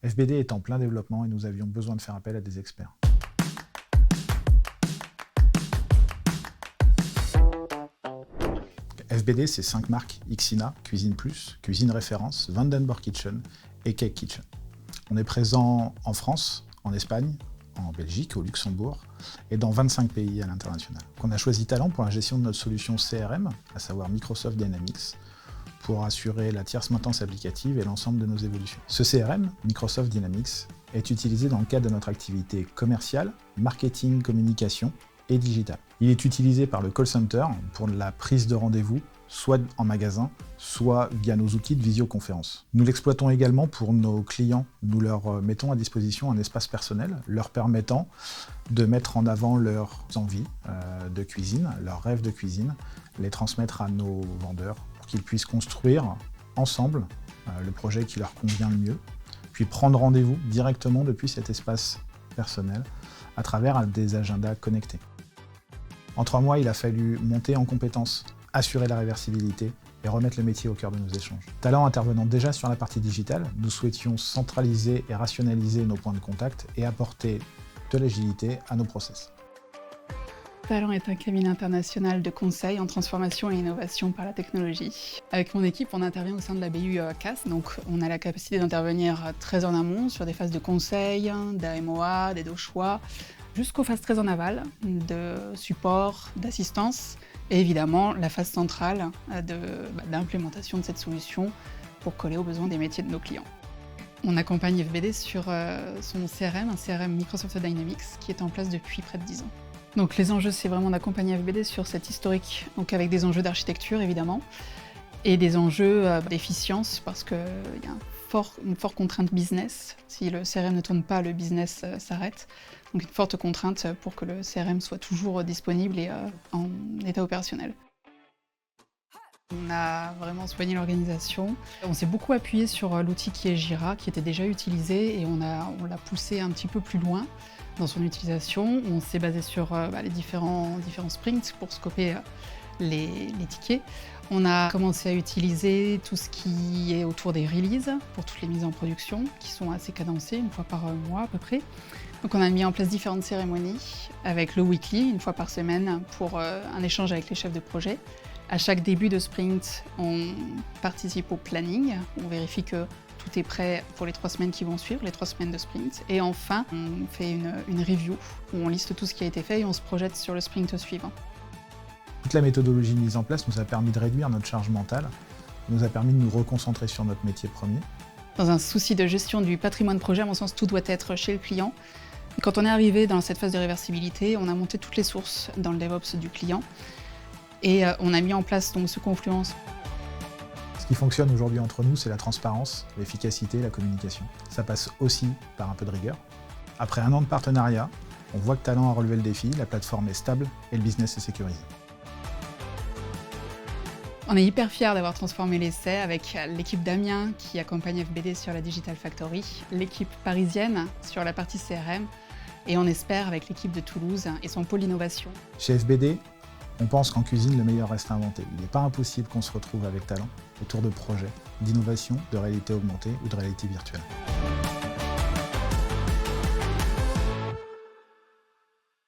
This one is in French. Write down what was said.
FBD est en plein développement et nous avions besoin de faire appel à des experts. FBD, c'est 5 marques: Ixina, Cuisine Plus, Cuisine Référence, Vandenborg Kitchen et Cake Kitchen. On est présent en France, en Espagne, en Belgique, au Luxembourg et dans 25 pays à l'international. On a choisi Talent pour la gestion de notre solution CRM, à savoir Microsoft Dynamics, pour assurer la tierce maintenance applicative et l'ensemble de nos évolutions. Ce CRM, Microsoft Dynamics, est utilisé dans le cadre de notre activité commerciale, marketing, communication et digital. Il est utilisé par le call center pour la prise de rendez-vous, soit en magasin, soit via nos outils de visioconférence. Nous l'exploitons également pour nos clients. Nous leur mettons à disposition un espace personnel, leur permettant de mettre en avant leurs envies de cuisine, leurs rêves de cuisine, les transmettre à nos vendeurs pour qu'ils puissent construire ensemble le projet qui leur convient le mieux, puis prendre rendez-vous directement depuis cet espace personnel à travers des agendas connectés. En 3 mois, il a fallu monter en compétences, assurer la réversibilité et remettre le métier au cœur de nos échanges. Talent intervenant déjà sur la partie digitale, nous souhaitions centraliser et rationaliser nos points de contact et apporter de l'agilité à nos process. Talent est un cabinet international de conseil en transformation et innovation par la technologie. Avec mon équipe, on intervient au sein de la BU CAS, donc on a la capacité d'intervenir très en amont sur des phases de conseil, d'AMOA, d'aide au choix, jusqu'aux phases très en aval, de support, d'assistance, et évidemment la phase centrale d'implémentation de cette solution pour coller aux besoins des métiers de nos clients. On accompagne FBD sur son CRM, un CRM Microsoft Dynamics, qui est en place depuis près de 10 ans. Donc les enjeux, c'est vraiment d'accompagner FBD sur cet historique, donc avec des enjeux d'architecture évidemment, et des enjeux d'efficience, parce qu'il y a une forte contrainte business. Si le CRM ne tourne pas, le business s'arrête. Donc une forte contrainte pour que le CRM soit toujours disponible et en état opérationnel. On a vraiment soigné l'organisation. On s'est beaucoup appuyé sur l'outil qui est Jira, qui était déjà utilisé, et on l'a poussé un petit peu plus loin dans son utilisation. On s'est basé sur les différents sprints pour scoper les tickets. On a commencé à utiliser tout ce qui est autour des releases pour toutes les mises en production, qui sont assez cadencées, une fois par mois à peu près. Donc on a mis en place différentes cérémonies avec le weekly, une fois par semaine, pour un échange avec les chefs de projet. À chaque début de sprint, on participe au planning, on vérifie que tout est prêt pour les 3 semaines qui vont suivre, les 3 semaines de sprint. Et enfin, on fait une review où on liste tout ce qui a été fait et on se projette sur le sprint suivant. Toute la méthodologie mise en place nous a permis de réduire notre charge mentale, nous a permis de nous reconcentrer sur notre métier premier. Dans un souci de gestion du patrimoine projet, à mon sens, tout doit être chez le client. Et quand on est arrivé dans cette phase de réversibilité, on a monté toutes les sources dans le DevOps du client et on a mis en place donc ce confluence. Ce qui fonctionne aujourd'hui entre nous, c'est la transparence, l'efficacité, la communication. Ça passe aussi par un peu de rigueur. Après 1 an de partenariat, on voit que Talent a relevé le défi, la plateforme est stable et le business est sécurisé. On est hyper fiers d'avoir transformé l'essai avec l'équipe d'Amiens qui accompagne FBD sur la Digital Factory, l'équipe parisienne sur la partie CRM, et on espère avec l'équipe de Toulouse et son pôle innovation. Chez FBD, on pense qu'en cuisine, le meilleur reste à inventer. Il n'est pas impossible qu'on se retrouve avec Talent autour de projets d'innovation, de réalité augmentée ou de réalité virtuelle.